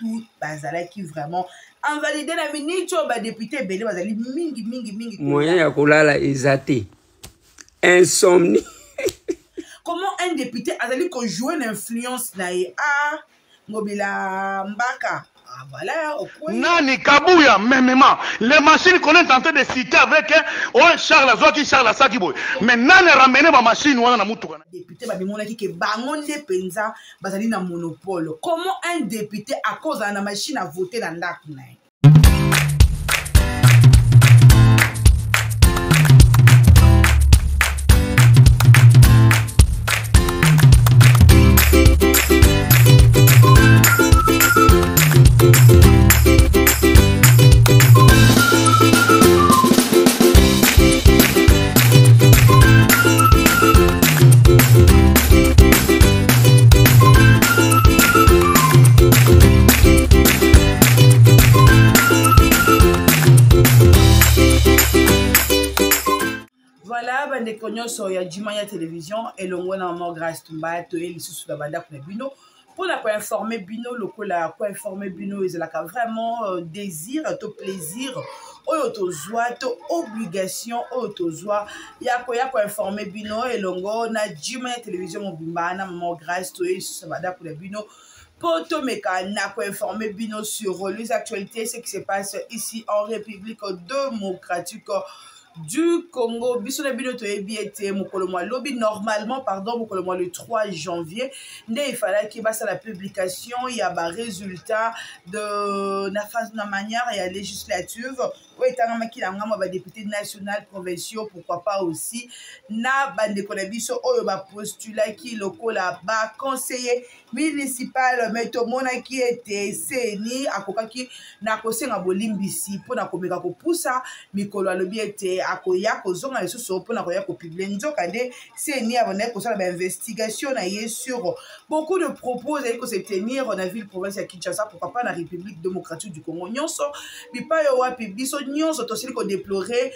partout, bazala qui vraiment invalidé la minute, député belé bazali mingi. Moyen ya kolala ezate. Insomnie. Comment un député a dit qu'on joue une influence na Mobila Mbaka? Ah voilà, Nani Kabouya, même les machines qu'on est en train de citer avec Charles Azouaki, Charles Asakiboy. Mais Nani ramené ma machine ou na mutuka. Député babimona ki ke bangonde penza bazali na monopole. Comment un député à cause de la machine a voté dans l'acte? Voilà, bande konyoso ya Jimanya télévision et l'ongo na mort grâce tumba to eli sous la banda pour bino pour la quoi informer bino lokola quoi informer bino ils la vraiment désir to plaisir oyo to joie to obligation oyo to joie ya quoi informer bino et l'ongo na Jimanya télévision mobimba na mort grâce to eli sous la banda pour bino pour te informer bino sur les actualités ce qui se passe ici en République démocratique du Congo. Biso na bino to ebiete mokolo mwa lobi normalement mokolo mwa le 3 janvier nde il fallait qu'il basse la publication il y a ba résultat de la phase de manière et la législative ou etanga makila ngama ba député national provinciaux pourquoi pas aussi na bande ko na biso oyo ba postulat ki lokola ba conseiller municipal mais to mona ki était seni akokaki na kosenga bolimbisi pona komeka ko poussa mikolo alobi ete akoya kozonga lisusu pona koya ko publier nzoka nde seni abone ko sala ba investigation na ye sur beaucoup de propos et que se tenir na ville province ya Kinshasa pourquoi pas na République démocratique du Congo nyonso bipa yo wapi biso nyonso tosali ko déplorer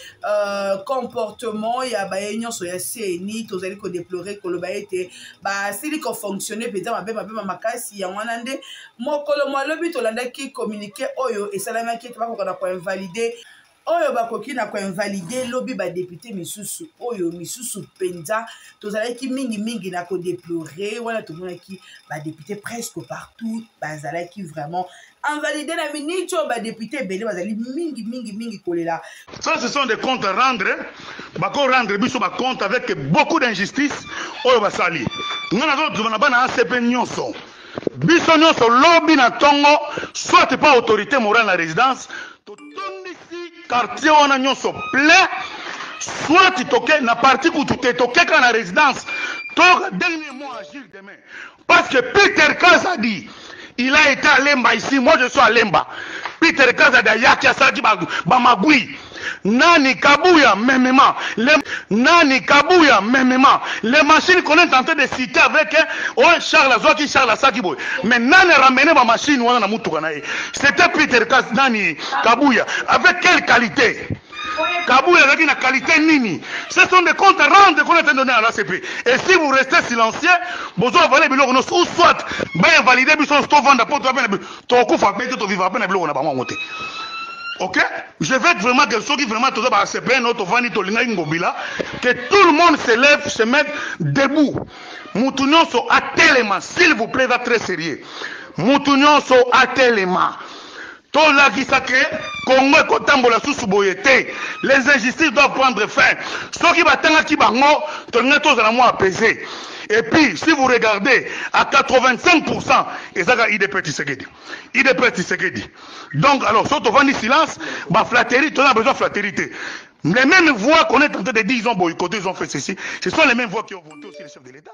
comportement ya ba nyonso ya seni tozali ko déplorer ko loba ete ba sili ko fonctionner peut-être mabe makasi ya wana nde mokolo malobi tolandaki communiquer oyo esalamaki ete bakokana ko invalider oyo bakoki na ko invalider lobi ba député misusu oyo misusu penza tozalaki mingi na ko déplorer wala tomonaki ba député presque partout bazalaki vraiment invalider la minute ba député belé bazali mingi kolela. Ça ce sont des comptes à rendre bako rendre biso ba compte avec beaucoup d'injustice oyo basali ngana zo tubana bana ACP nyonso biso nyonso lobby na tongo soit pas autorité morale na résidence to tondisi quartier wana nyonso plein soit toke na parti ku toke ka na résidence to dernier mot agir demain parce que Peter Kaz a dit il a été à Lemba ici, moi je suis à Lemba. Peter Kaz a dit Yaki Asaki Bamagui. Nani Kabouya, mêmement. Nani Kabouya, mêmement. Les machines qu'on est en train de citer avec Charles Azouaki, Charles Asakiboy. Mais Nani ramené ma machine, c'était Peter Kaz, Nani Kabouya. Avec quelle qualité? Kabouya avec une qualité nini. Ce sont des comptes à rendre qu'on a donné à l'ACP. Et si vous restez silencieux, vous allez valider le ou soit, bien valider, vous allez vendre pour toi, ok? Je veux vraiment que ceux qui vraiment tous ACP, notre Vani, que tout le monde se lève, se mette debout. Moutunion sont à tellement, s'il vous plaît, va très sérieux. Moutunion sont à tellement. Les injustices doivent prendre fin. Ceux qui apaisé. Et puis, si vous regardez, à 85%, ils ont IDP Tshisekedi. Donc, alors, surtout, on silence, bah, flatterie, on a besoin de flatterie. Les mêmes voix qu'on est en train de dire, ils ont boycotté, ils ont fait ceci, ce sont les mêmes voix qui ont voté aussi les chefs de l'État.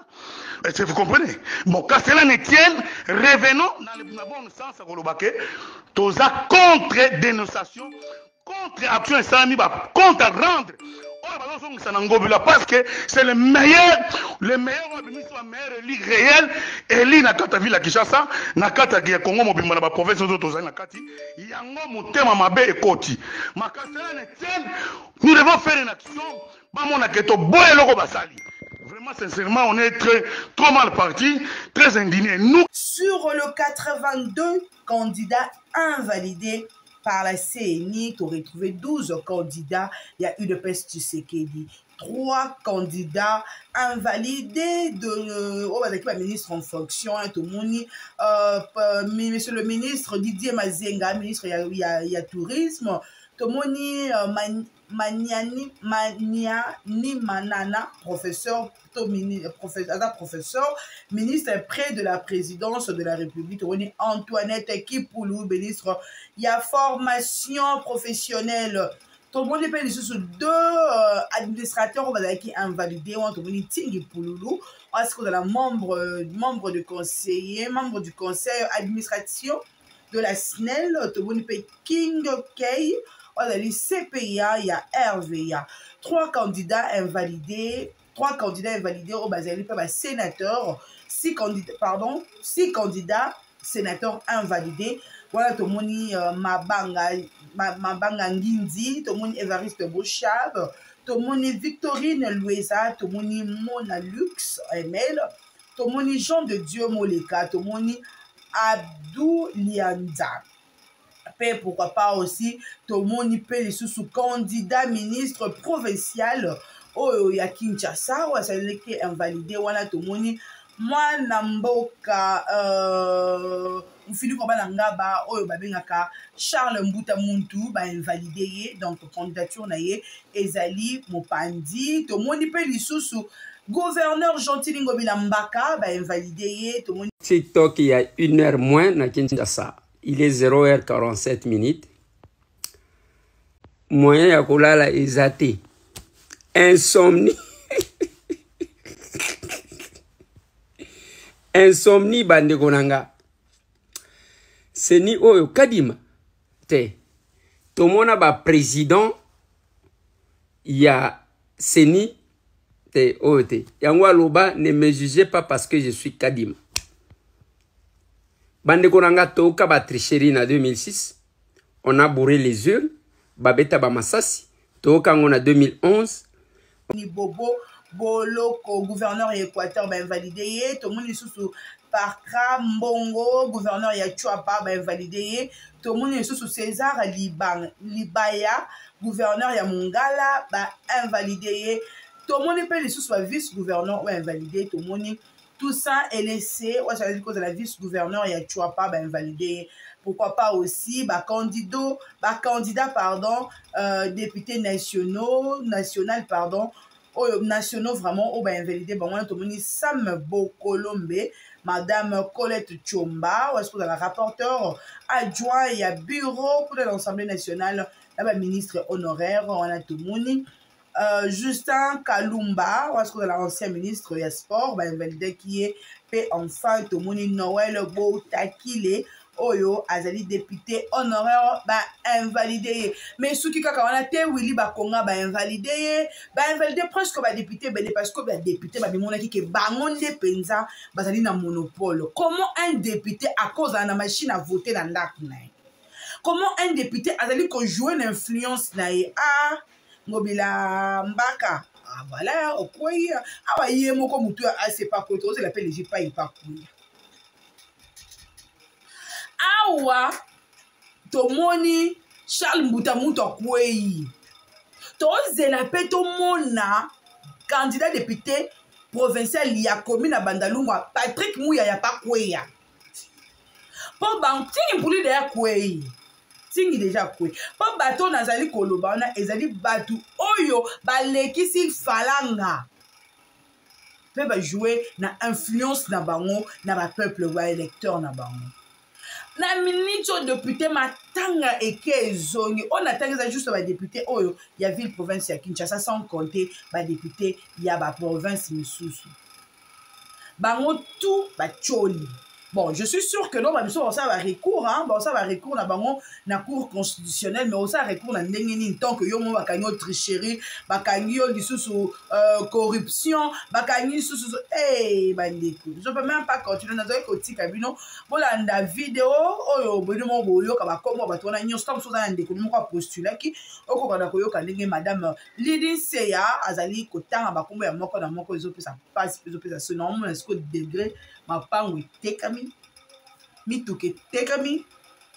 Est-ce que vous comprenez? Bon, qu'à cela ne tienne, revenons dans le bon sens à Golobake, tous à contre-dénonciation, contre-action et ça, contre-rendre. Parce que c'est le meilleur ligue réel et li na kata ville Kinshasa na kata ya Congo mobimba na ba province zoto za na kati yango motema mabe ekoti makasala ne tienne nous devons faire une action ba mona keto boye loko basali. Vraiment, sincèrement, on est trop mal parti, très indignés. Nous... Sur le 82 candidats invalidés par la CNI, tu aurais trouvé 12 candidats. Il y a eu le PES Tshisekedi. 3 candidats invalidés de ministre en fonction, monsieur le ministre Didier Mazenga, ministre il y a tourisme, Tomoni Maniani Manana, professeur, ministre près de la présidence de la République, Tomoni Antoinette Kipoulou, ministre il y a formation professionnelle. Tout le monde est sous 2 administrateurs qui sont invalidés. On a Tingi Pouloulou, parce qu'on a membre du conseil administration de la SNEL. Tout le monde est King Kay. On a les CPIA, il y a RVA. 3 candidats invalidés. 3 candidats invalidés au Bazali, sénateur. 6 candidats sénateurs invalidés. Voilà, tout le monde Mabanga Ngindi, tout le monde Évariste Bochab, tout le monde Victorine Louisa, tout le monde Mona Lux Emel, tout le monde Jean de Dieu Moleka, tout le monde Abdou Lianza. Et pourquoi pas aussi, tout le monde peut les sous-candidat ministre provincial au Kinshasa, ou à celle qui est invalidé, voilà, tout le monde. Moi, Namboka, Philippe Obanangaba, Oyo Babengaka, Charles Mbouta Muntu, invalidé, donc candidature naye, Ezali Mopandi, tout le monde peut l'issous, gouverneur Gentil Bilambaka, invalidé, tout le monde. TikTok, il y a 1 heure moins na Kinshasa. Il est 0h47 minutes. Moyen ya kolala ezate. Insomnie. Insomnie bande konanga. Seni oyo kadima. Te. Tomona ba président ya seni te oyo te. Yangwa loba ne me jugez pas parce que je suis kadima. Bande konanga toka ba tricherie na 2006. On a bourré les yeux. Babeta ba masasi. Toka ngona 2011. Ni Bobo Boloko, gouverneur Équateur, invalidé. Tout le monde est sous Parkra Mbongo, gouverneur Yachuapa, invalidé. Tout le monde est sous César Libaya, gouverneur Yamongala, invalidé. Tout le monde est sous vice-gouverneur, invalidé. Tout le monde, tout ça est laissé. Ouais, ça veut dire que la vice-gouverneur Yachuapa, invalidé. Pourquoi pas aussi, candidat, pardon, député national, pardon, nationaux vraiment, invalidé, on a Sam Bokolombe, Madame Colette Tchomba, ou est-ce que la rapporteur adjoint, il y a bureau pour l'Assemblée nationale, la ministre honoraire, on a Toumouni, Justin Kalumba, ou est-ce que l'ancien ministre il y a sport, invalidé qui est fait enfin Toumouni Noël Botakile, Oyo azali député honoraire invalidé mais ceux qui kakana te Willy Bakonga invalidé presque député parce que député bimona ki ke bangonde penza bazali na monopole. Comment un député à cause de la machine à voter dans l'acte? Comment un député azali ko jouer une influence na Mobila Mbaka voilà okoyi awa yemo ko mutu c'est pas quoi c'est l'appel les pas il pas quoi. Awa tomoni Charles Mbouta Muntu kwei tozela pe tomona candidat député provincial ya commune à Bandalungwa Patrick Mouya ya pa kweya po bantingi mpuli de ya kwei tingi déjà kwei po bato nazali koloba na ezali batu oyo balekisi falanga pe ba jouer na influence na bango na ba peuple wa électeur na bango. Na ministre député matanga eke zongi on attend juste ba député oyo ya ville province ya Kinshasa sans compter ba député ya ba province misusu bango tout ba choli Bon, je suis sûr que non, ça va recours, hein, ça va recours na cour constitutionnelle, mais ça recours na ndengeni tant que yo mo bakanyo tricherie, bakanyo lisusu corruption, bakanyo lisusu bandeko. Je peux même pas continuer na zoe koti kabino. Bola nda vidéo oyo bono mo boyo ka bakomo batona nyo stop so za ndeko mo kwa postuler ki okokana koyoka ndenge madame Lydie Seya azali kotanga bakombo ya moko na moko ezopesa passe ezopesa ce nom est ce degré ma pango tekami mituke tekami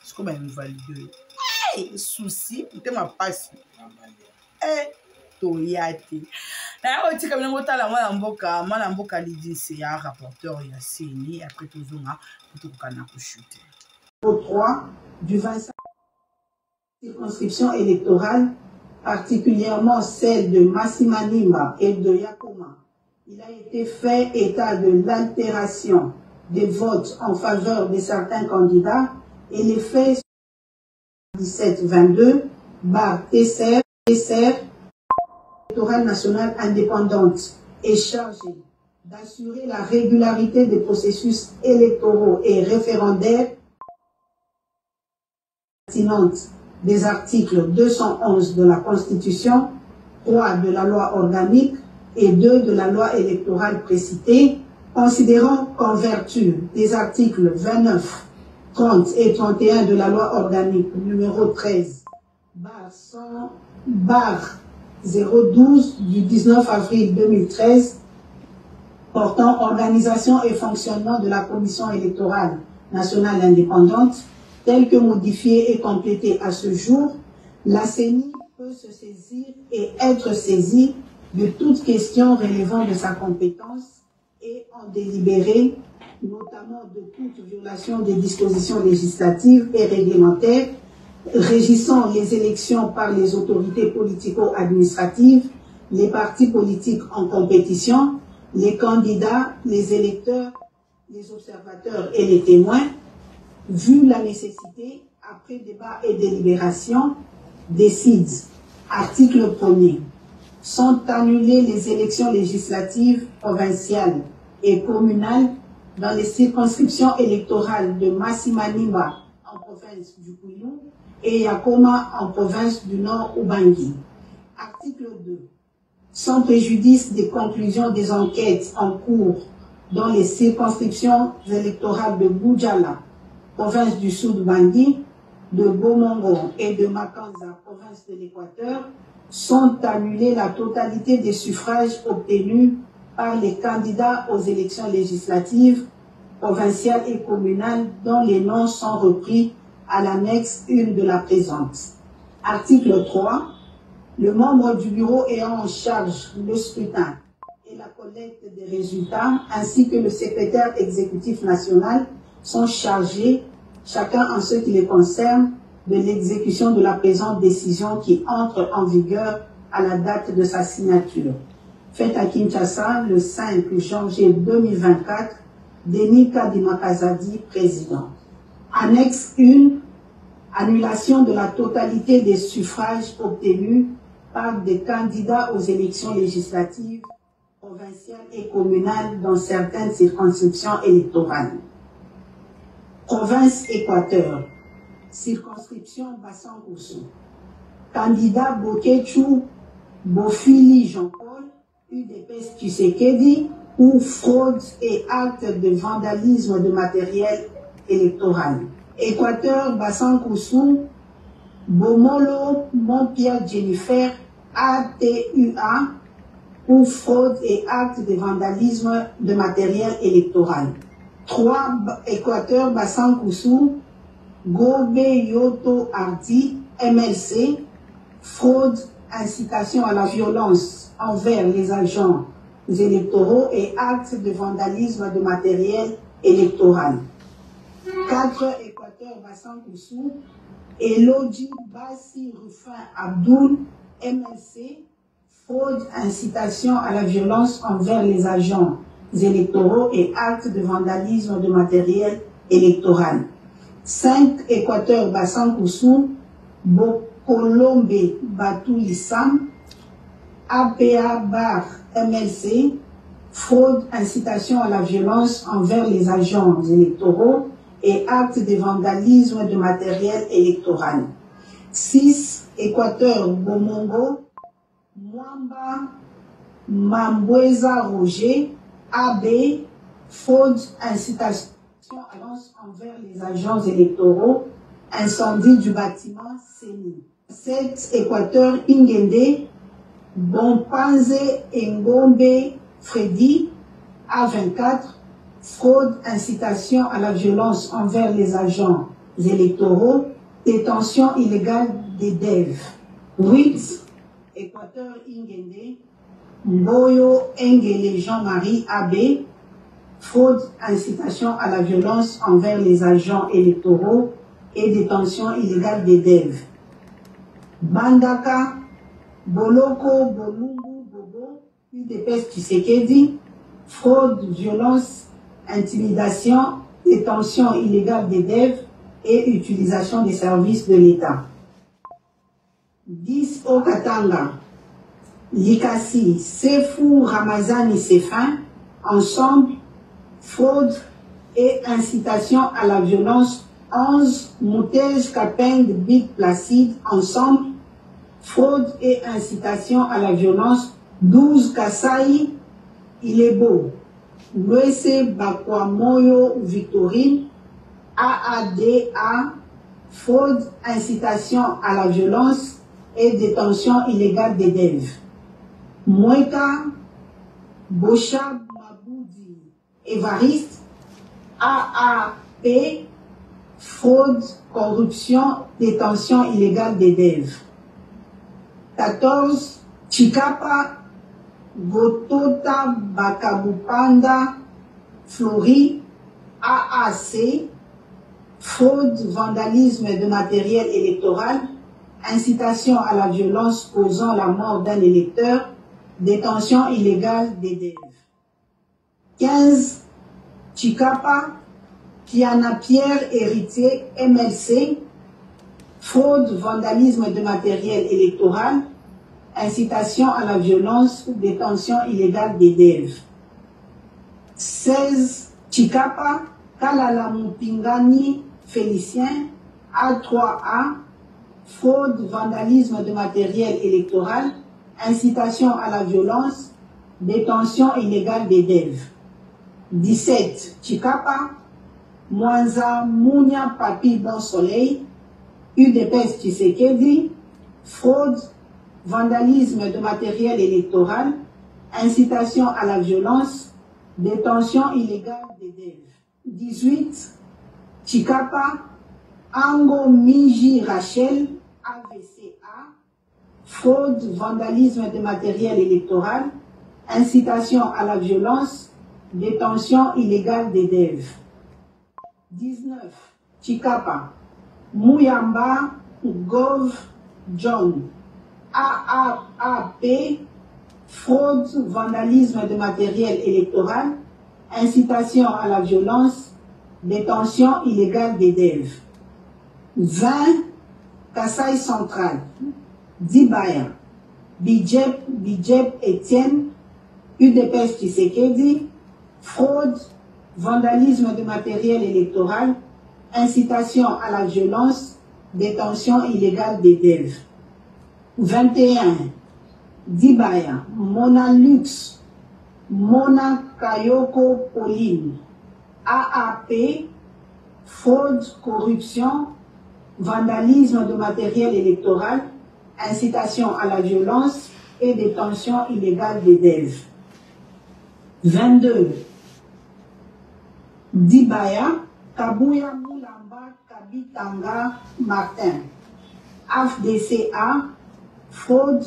ce comme une valide souci te ma passe to yati na o tika bingo tala mwana mboka Lydie Seya rapporteur ya CENI après tozonga tukana ko shooter au 3 du 25 circonscription électorale, particulièrement celle de Massimanimba et de Yakoma. Il a été fait état de l'altération des votes en faveur de certains candidats et les faits 17-22 TCR électorale nationale indépendante est chargée d'assurer la régularité des processus électoraux et référendaires pertinentes des articles 211 de la Constitution, 3 de la loi organique et 2 de la loi électorale précitée, considérant qu'en vertu des articles 29, 30 et 31 de la loi organique numéro 13/012 du 19 avril 2013 portant organisation et fonctionnement de la Commission électorale nationale indépendante, telle que modifiée et complétée à ce jour, la CENI peut se saisir et être saisie de toute question relevant de sa compétence et en délibérer, notamment de toute violation des dispositions législatives et réglementaires régissant les élections par les autorités politico-administratives, les partis politiques en compétition, les candidats, les électeurs, les observateurs et les témoins, vu la nécessité, après débat et délibération, décide, article 1er, sont annulées les élections législatives provinciales et communales dans les circonscriptions électorales de Massimanimba en province du Kwilu et Yakoma en province du Nord Ubangi. Article 2. Sans préjudice des conclusions des enquêtes en cours dans les circonscriptions électorales de Boudjala, province du Sud-Bangui, de Bomongo et de Makanza, province de l'Équateur, sont annulés la totalité des suffrages obtenus par les candidats aux élections législatives, provinciales et communales dont les noms sont repris à l'annexe 1 de la présente. Article 3. Le membre du bureau ayant en charge le scrutin et la collecte des résultats, ainsi que le secrétaire exécutif national, sont chargés, chacun en ce qui les concerne, de l'exécution de la présente décision qui entre en vigueur à la date de sa signature. Faite à Kinshasa le 5 janvier 2024, Denis Kadima Kazadi, président. Annexe 1, annulation de la totalité des suffrages obtenus par des candidats aux élections législatives, provinciales et communales dans certaines circonscriptions électorales. Province Équateur, circonscription Bassan-Koussou. Candidat Bokechu Bofili Jean-Paul, UDPS Tshisekedi, ou fraude et acte de vandalisme de matériel électoral. Équateur Bassan-Koussou, Bomolo Montpierre Jennifer, ATUA, ou fraude et acte de vandalisme de matériel électoral. 3. Équateur Bassan-Koussou, Gobe Yoto Ardi, MLC, fraude, incitation à la violence envers les agents électoraux et actes de vandalisme de matériel électoral. 4. Équateur Bassan-Koussou, Elodji Bassi Rufin Abdoul, MLC, fraude, incitation à la violence envers les agents électoraux et actes de vandalisme de matériel électoral. 5. Équateur Bassan-Koussou, Bokolombe Batou Issam, APA Bar MLC, fraude, incitation à la violence envers les agents électoraux et actes de vandalisme de matériel électoral. 6. Équateur Bomongo, Mwamba Mambweza Roger, AB, fraude, incitation à la violence envers les agents électoraux, incendie du bâtiment CENI. 7. Équateur Ingende, Bompanze Ngombe Freddy, A24, fraude, incitation à la violence envers les agents électoraux, détention illégale des DEV. 8. Équateur Ingende, Mboyo Engele Jean-Marie AB, fraude, incitation à la violence envers les agents électoraux et détention illégale des DEV. Bandaka, Boloko Bolungu Bobo, UDPS Tshisekedi, fraude, violence, intimidation, détention illégale des DEV et utilisation des services de l'État. 10. Okatanga, Likasi, Sefou Ramazani Sefin, ensemble, fraude et incitation à la violence. 11. Moutej Kapeng Big Placide, ensemble, fraude et incitation à la violence. 12. Kasai Ilebo, Luese Bakwamoyo Victorine, AADA, fraude, incitation à la violence et détention illégale des DEV. Mweka Bocha Maboudi Évariste, AAP, fraude, corruption, détention illégale des DEV. 14. Chikapa Gotota Bakabupanda Flori, AAC, fraude, vandalisme de matériel électoral, incitation à la violence causant la mort d'un électeur, détention illégale des DEV. 15. Chikapa Kiana Pierre Héritier, MLC, fraude, vandalisme de matériel électoral, incitation à la violence ou détention illégale des DEV. 16. Chikapa Kalala Mupingani Félicien, A3A, fraude, vandalisme de matériel électoral, incitation à la violence, détention illégale des DEV. 17. Chikapa Mwanza Mounia Papi Bon Soleil, UDPS Tshisekedi, fraude, vandalisme de matériel électoral, incitation à la violence, détention illégale des DEV. 18. Chikapa Ango Miji Rachel, AVCA, fraude, vandalisme de matériel électoral, incitation à la violence, détention illégale des DEV. 19. Chikapa Mouyamba Gov John, AAP, fraude, vandalisme de matériel électoral, incitation à la violence, détention illégale des DEV. 20. Kasaï Central, Dibaya, Bidjep Etienne, UDPS Tshisekedi, fraude, vandalisme de matériel électoral, incitation à la violence, détention illégale des DEV. 21. Dibaya, Mona Lux, Mona Kayoko Pauline, AAP, fraude, corruption, vandalisme de matériel électoral, incitation à la violence et détention illégale des DEV. 22. Dibaya, Kabuya Moulamba Kabitanga Martin, AFDCA, fraude,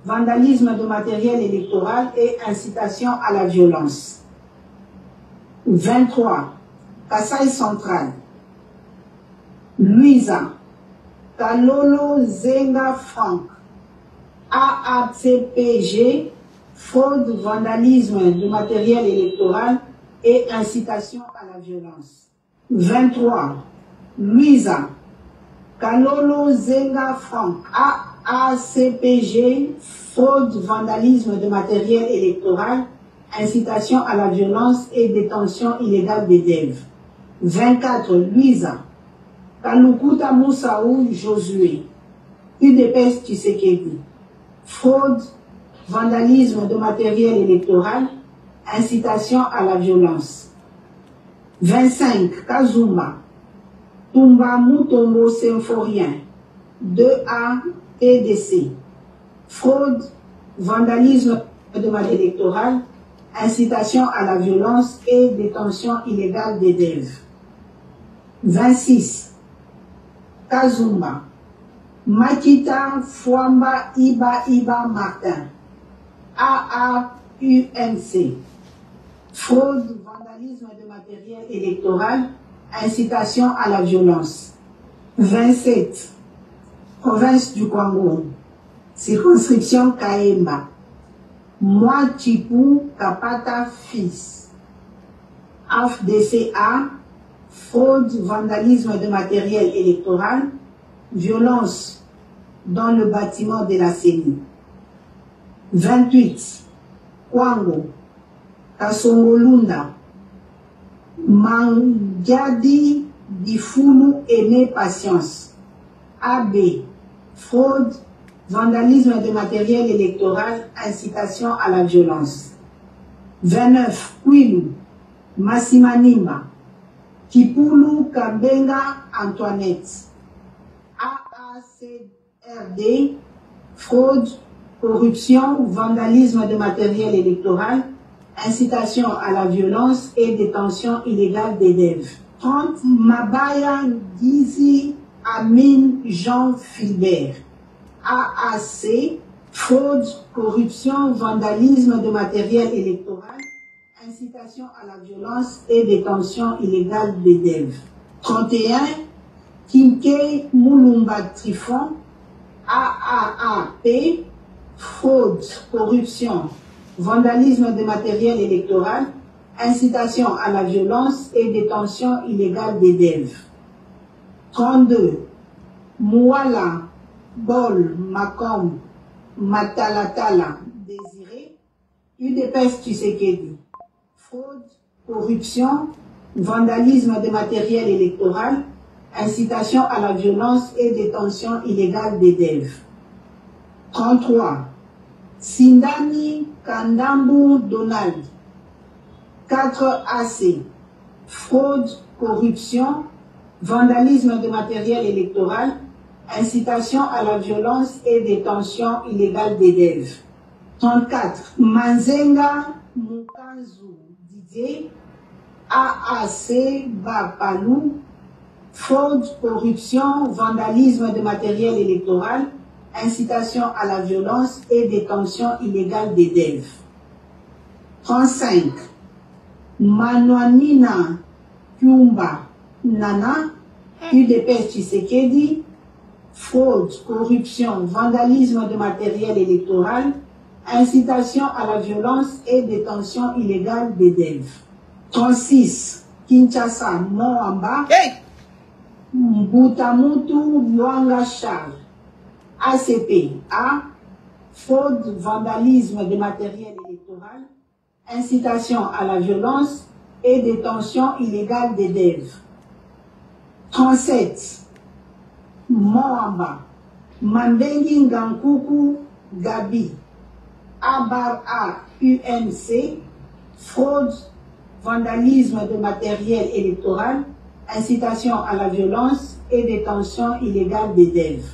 vandalisme de matériel électoral et incitation à la violence. 23. Kasaï Central, Luisa, Kalolo Zenga Franck, AACPG, fraude, vandalisme de matériel électoral et incitation à la violence. 23. Luisa, Kalolo Zenga Franck, AACPG, fraude, vandalisme de matériel électoral, incitation à la violence et détention illégale d'élèves. 24. Luisa. Kalukuta Moussaou Josué. UDPS Tshisekedi. Fraude, vandalisme de matériel électoral, incitation à la violence. 25. Kazuma. Tumba Mutombo Symphorien. 2A PDC. Fraude, vandalisme de matériel électoral, incitation à la violence et détention illégale d'élèves. 26. Kazumba. Makita Fwamba Iba Martin. AAUNC. Fraude, vandalisme de matériel électoral, incitation à la violence. 27. Province du Congo. Circonscription Kaemba. Moi Chipou Kapata Fils. AFDCA. Fraude, vandalisme de matériel électoral, violence dans le bâtiment de la CENI. 28. Kwango. Kasongolunda. Mangiadi Difulu Aimé Patience. AB. Fraude, vandalisme de matériel électoral, incitation à la violence. 29. Kwilu. Massimanimba. Kipulu Kambenga Antoinette. AACRD. Fraude, corruption, vandalisme de matériel électoral, incitation à la violence et détention illégale d'élèves. 30. Mabaya Gizi Amin Jean Filbert. AAC. Fraude, corruption, vandalisme de matériel électoral, incitation à la violence et détention illégale d'élèves. 31. Kinke Moulumba Trifon. AAAP. Fraude, corruption, vandalisme de matériel électoral, incitation à la violence et détention illégale d'élèves. 32. Mouala Bol Makom Matalatala Désiré. UDPS Tshisekedi. Fraude, corruption, vandalisme de matériel électoral, incitation à la violence et détention illégale d'élèves. 33. Sindani Kandambu Donald. 4 AC. Fraude, corruption, vandalisme de matériel électoral, incitation à la violence et détention illégale d'élèves. 34. Manzenga Mukanzu Didier. AAC Bapalou. Fraude, corruption, vandalisme de matériel électoral, incitation à la violence et détention illégale d'élèves. 35. Manouanina Kyumba Nana. UDPS Tshisekedi. Fraude, corruption, vandalisme de matériel électoral, incitation à la violence et détention illégale d'élèves. 36. Kinshasa Moamba. Mbutamutu Luanga Charles. ACP. A. Fraude, vandalisme de matériel électoral, incitation à la violence et détention illégale d'élèves. 37. Moamba. Mambengi Ngankuku Gabi. Abar A. UNC. Fraude, vandalisme de matériel électoral, incitation à la violence et détention illégale d'élèves.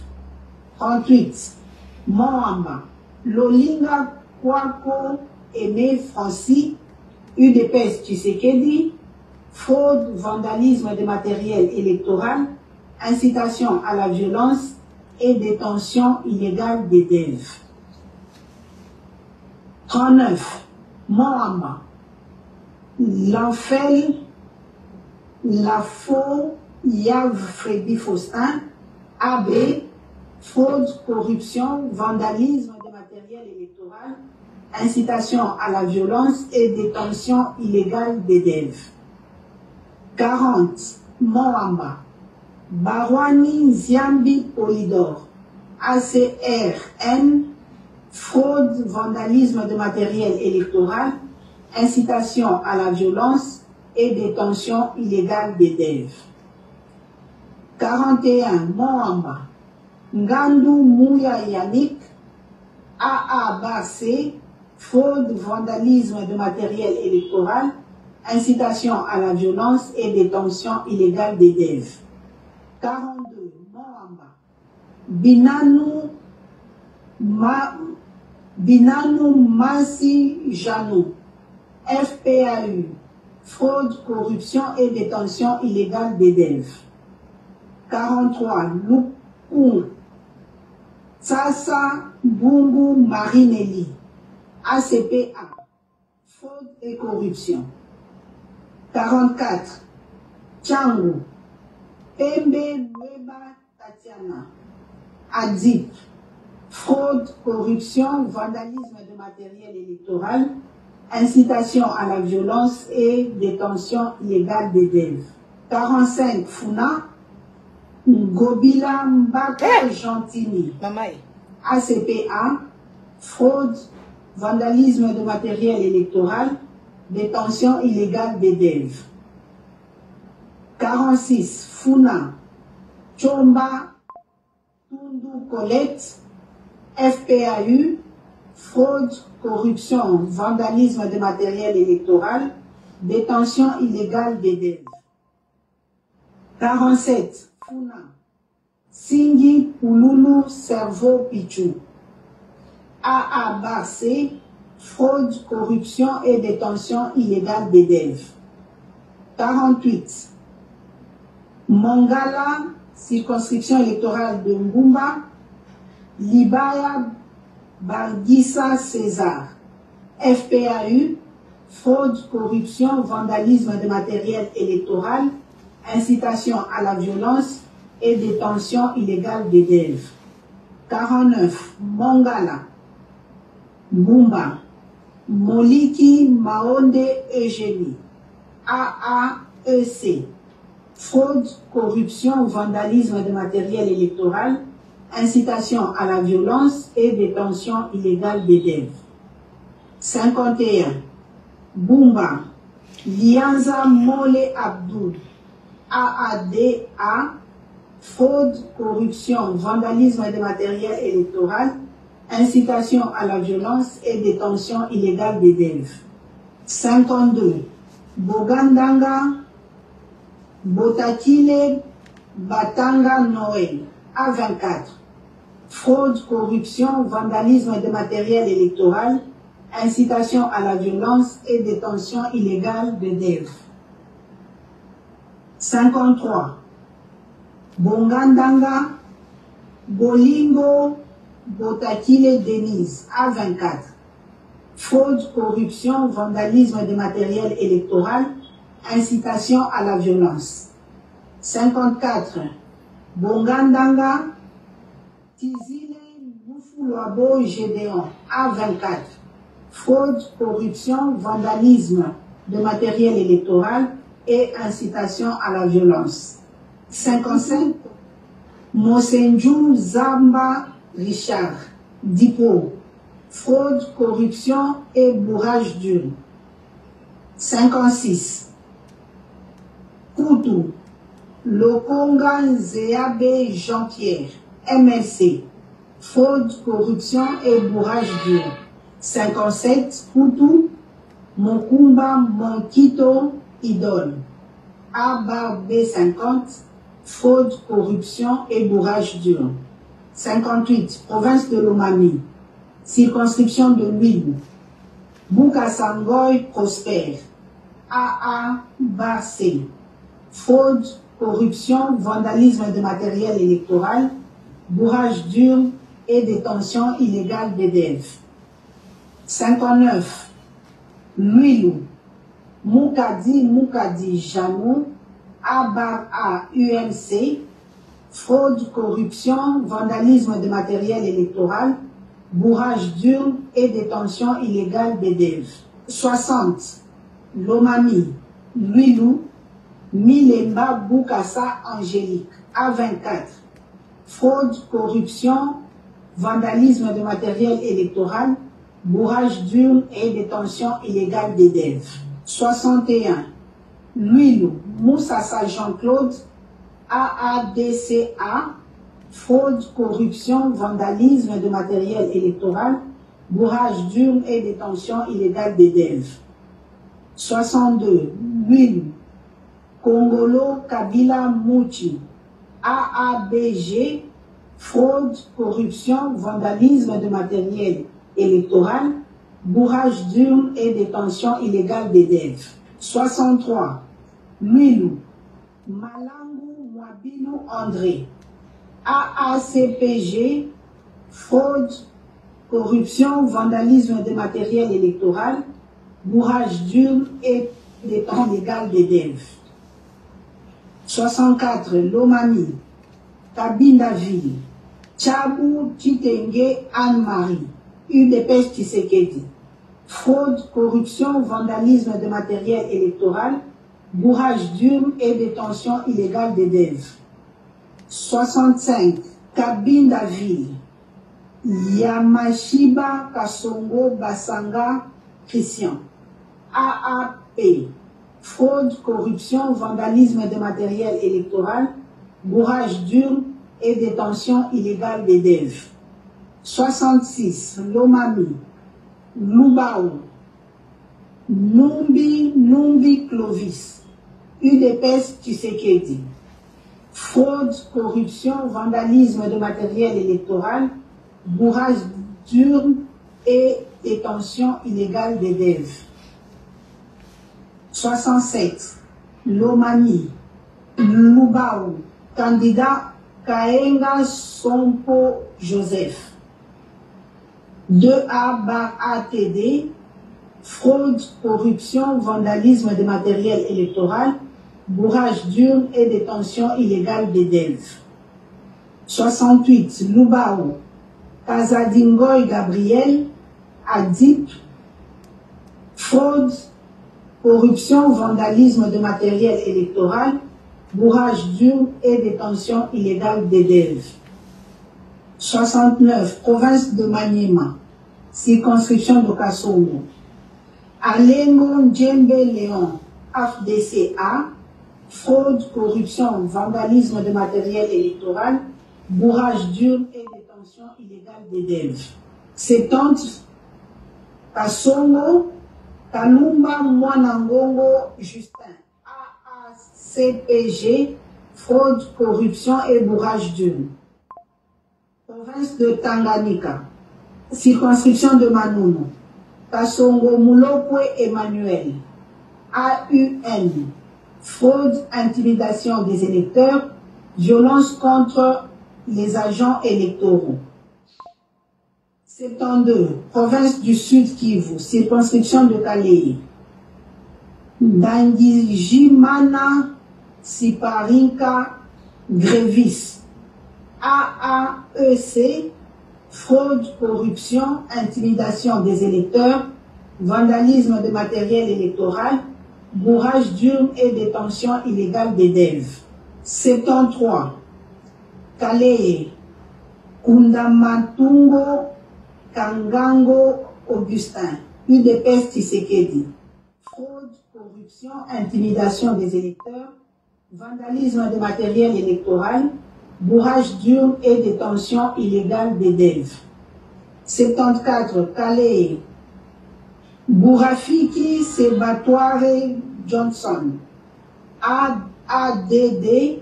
38. Moamba. Lolinga Kwako Aimé Francis. UDPS Tshisekedi. Fraude, vandalisme de matériel électoral, incitation à la violence et détention illégale d'élèves. 39. Moamba. L'Enfel Lafaux Yav Freddy Faustin. AB. Fraude, corruption, vandalisme de matériel électoral, incitation à la violence et détention illégale d'élèves. 40. Moamba. Barwani Ziambi Polydor. ACRN. Fraude, vandalisme de matériel électoral, incitation à la violence et détention illégale d'élèves. 41. Moamba, Ngandou Mouya Yannick, AABC, fraude, vandalisme de matériel électoral, incitation à la violence et détention illégale d'élèves. 42. Moamba, Binanou Massi Janou, FPAU, fraude, corruption et détention illégale d'élèves. 43. Lupou Tsassa Bungu Marinelli, ACPA, fraude et corruption. 44. Tchangu Pembe Lueba Tatiana, ADIP, fraude, corruption, vandalisme de matériel électoral, incitation à la violence et détention illégale d'élèves. 45. Funa Ngobila Mbaka Gentini, ACPA, fraude, vandalisme de matériel électoral, détention illégale d'élèves. 46. Funa Chomba Tundu Colette, FPAU, fraude, corruption, vandalisme de matériel électoral, détention illégale d'élèves. 47. Funa Singi Pululu Cerveau Pichou, AABC, fraude, corruption et détention illégale d'élèves. 48. Mongala, circonscription électorale de Ngumba, Libaya Bargissa César, FPAU, fraude, corruption, vandalisme de matériel électoral, incitation à la violence et détention illégale d'élèves. 49. Mongala, Ngumba, Moliki Maonde Eugénie, AAEC, fraude, corruption, vandalisme de matériel électoral, incitation à la violence et détention illégale d'élèves. 51. Bumba, Lianza Mole Abdou, AADA, fraude, corruption, vandalisme de matériel électoral, incitation à la violence et détention illégale d'élèves. 52. Bogandanga, Botakile Batanga Noël, A24, fraude, corruption, vandalisme de matériel électoral, incitation à la violence et détention illégale d'élèves. 53. Bongandanga, Bolingo, Botakile Denise, A24, fraude, corruption, vandalisme de matériel électoral, incitation à la violence. 54. Bongandanga, Tizile Boufouloabo Gédéon, A24, fraude, corruption, vandalisme de matériel électoral et incitation à la violence. 55. Mosenjou Zamba Richard, Dipo, fraude, corruption et bourrage d'urne. 56. Koutou, Lokonga Zéabé Jean-Pierre, MLC, fraude, corruption et bourrage d'urne. 57. Koutou, Mokumba Monkito Idole, ABB50, fraude, corruption et bourrage d'urne. 58. Province de Lomami, circonscription de Louis, Boukasangoy Prosper, AABC, fraude, corruption, vandalisme de matériel électoral, bourrage d'urne et détention illégale d'élèves. 59. Luilou, Moukadi Janou, ABA-UMC, fraude, corruption, vandalisme de matériel électoral, bourrage d'urne et détention illégale d'élèves. 60. Lomami, Luilou, Milemba Boukassa Angélique, A24, fraude, corruption, vandalisme de matériel électoral, bourrage d'urne et détention illégale des deves. 61. Louilou Moussassa Jean-Claude, AADCA, fraude, corruption, vandalisme de matériel électoral, bourrage d'urne et détention illégale des deves. 62. Louilou Congolo Kabila Mouchi, AABG, fraude, corruption, vandalisme de matériel électoral, bourrage d'urne et détention illégale des deves. 63. Milou Malangu Mwabilou André, AACPG, fraude, corruption, vandalisme de matériel électoral, bourrage d'urne et détention illégale des deves. 64. Lomami Kabindaville, Tchabou Titenge Anne-Marie, UDPS Tshisekedi, fraude, corruption, vandalisme de matériel électoral, bourrage d'urne et détention illégale des deves. 65. Kabindaville, Yamashiba Kasongo Basanga Christian, AAP, fraude, corruption, vandalisme de matériel électoral, bourrage d'urne et détention illégale des deves. 66. Lomami, Lubao, Numbi Clovis, UDPS Tshisekedi, fraude, corruption, vandalisme de matériel électoral, bourrage d'urne et détention illégale des deves. 67. Lomami, Lubao, candidat Kaenga Sompo Joseph. 2A/ATD, fraude, corruption, vandalisme de matériel électoral, bourrage d'urne et détention illégale des deves. 68. Lubao, Kazadingoy Gabriel, ADIP, fraude, corruption, vandalisme de matériel électoral, bourrage d'urne et détention illégale des deves. 69. Province de Maniema, circonscription de Kasongo. Alengo Djembe Léon, AFDCA, fraude, corruption, vandalisme de matériel électoral, bourrage d'urne et détention illégale des deves. 70. Kasongo, Kalumba Mwanangongo Justin, AACPG, fraude, corruption et bourrage d'urne. Province de Tanganyika, circonscription de Manono, Kasongo Moulopwe Emmanuel, AUN, fraude, intimidation des électeurs, violence contre les agents électoraux. 72. Province du Sud Kivu, circonscription de Kalei, Dangijimana Siparinka Grévis, AAEC, fraude, corruption, intimidation des électeurs, vandalisme de matériel électoral, bourrage d'urne et détention illégale des deves. 73. Kalei, Kundamatungo Kangango Augustin, UDPS Tshisekedi, fraude, corruption, intimidation des électeurs, vandalisme de matériel électoral, bourrage d'urne et détention illégale des deves. 74. Kalei, Bourafiki Sebatoire Johnson, ADD,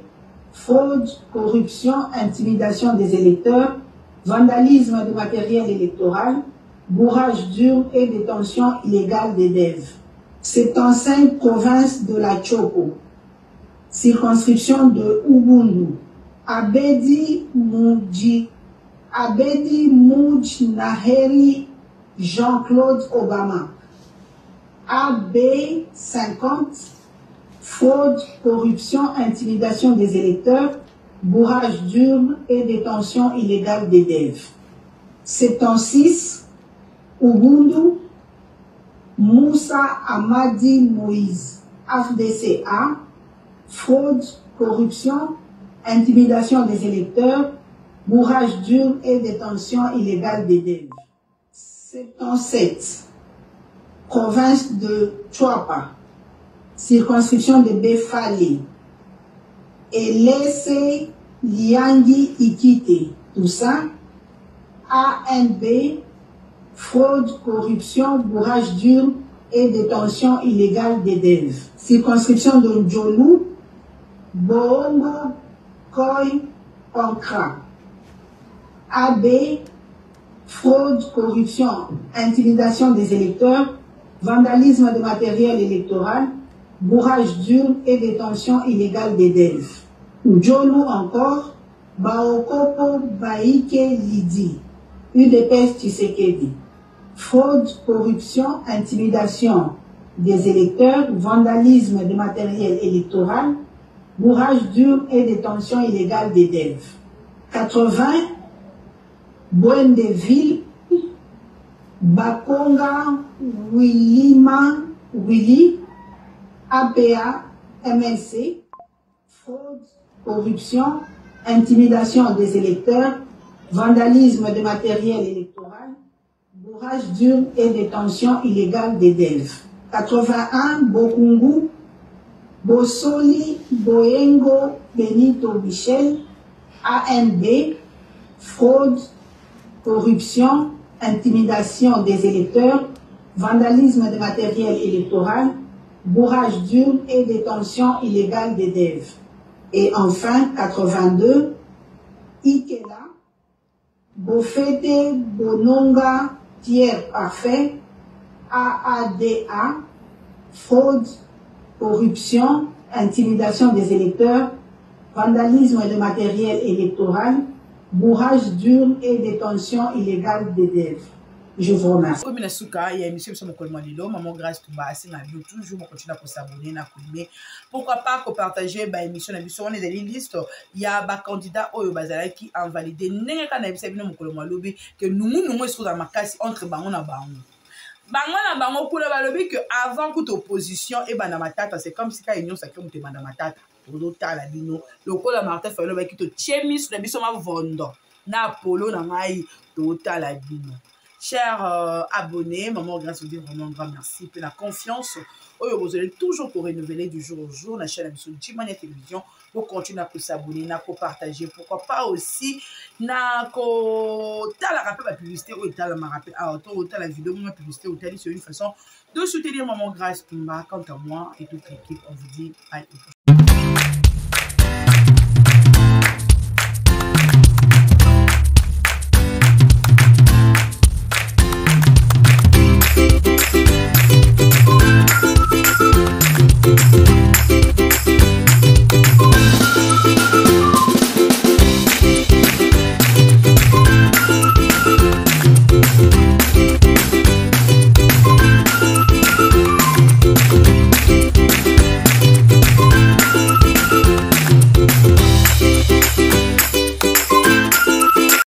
fraude, corruption, intimidation des électeurs, vandalisme de matériel électoral, bourrage d'urne et détention illégale des deves. 75. Province de la Chopo, circonscription de Ubundu, Abedi Mujnaheri Jean-Claude Obama, AB 50, fraude, corruption, intimidation des électeurs, bourrage d'urne et détention illégale des deves. 76. Ubundu, Moussa Amadi Moïse, AFDCA, fraude, corruption, intimidation des électeurs, bourrage d'urne et détention illégale des deves. 77, province de Chuapa, circonscription de Befali, Elese Liangi Ikite, tout ça, ANB, fraude, corruption, bourrage dur et détention illégale des DEV. Circonscription de Ndjolu, Boongo, Koy, Pankra. AB, fraude, corruption, intimidation des électeurs, vandalisme de matériel électoral, bourrage dur et détention illégale des DEV. Ndjolu encore, Baokopo Baike Lidi, UDPS Tshisekedi. Fraude, corruption, intimidation des électeurs, vandalisme de matériel électoral, bourrage dur et détention illégale des DEV. 80, Bouendeville, Bakonga, Willy, APA, MLC, fraude, corruption, intimidation des électeurs, vandalisme de matériel électoral, bourrage dur et détention illégale des DEV. 81, Bokungu, Bosoli, Boyengo, Benito Michel, ANB, fraude, corruption, intimidation des électeurs, vandalisme de matériel électoral, bourrage dur et détention illégale des DEV. Et enfin, 82, Ikela, Bofete, Bononga, tiers parfait, AADA, fraude, corruption, intimidation des électeurs, vandalisme de matériel électoral, bourrage dur et détention illégale des DEV. Je vous remercie. Comme il y a émission sur mon collement Maman Grâce Toumba, c'est ma bio toujours, on continue à s'abonner, à couler. Pourquoi pas partager l'émission, on est dans les listes, il y a un candidat au Bazala qui a invalidé, n'est-ce pas mon collement lobby, que nous sommes dans ma casse entre Bangon et Bangon. Bangon Bangon pour le balobi que avant toute opposition et Banamatata, c'est comme si quand union sacrée monte Banamatata. La bino, le col à Martin Fayolo qui te tient sur la mission à Vondo. Na Polo na mai total la bino. Chers abonnés, Maman Grâce vous dit vraiment un grand merci pour la confiance. Vous allez toujours pour renouveler du jour au jour la chaîne de Jimania Télévision pour continuer à s'abonner, à partager. Pourquoi pas aussi na ko la rappel la publicité ou la rappel la vidéo ma publicité ou c'est une façon de soutenir Maman Grâce Toumba. Quant à moi et toute l'équipe, on vous dit à une prochaine.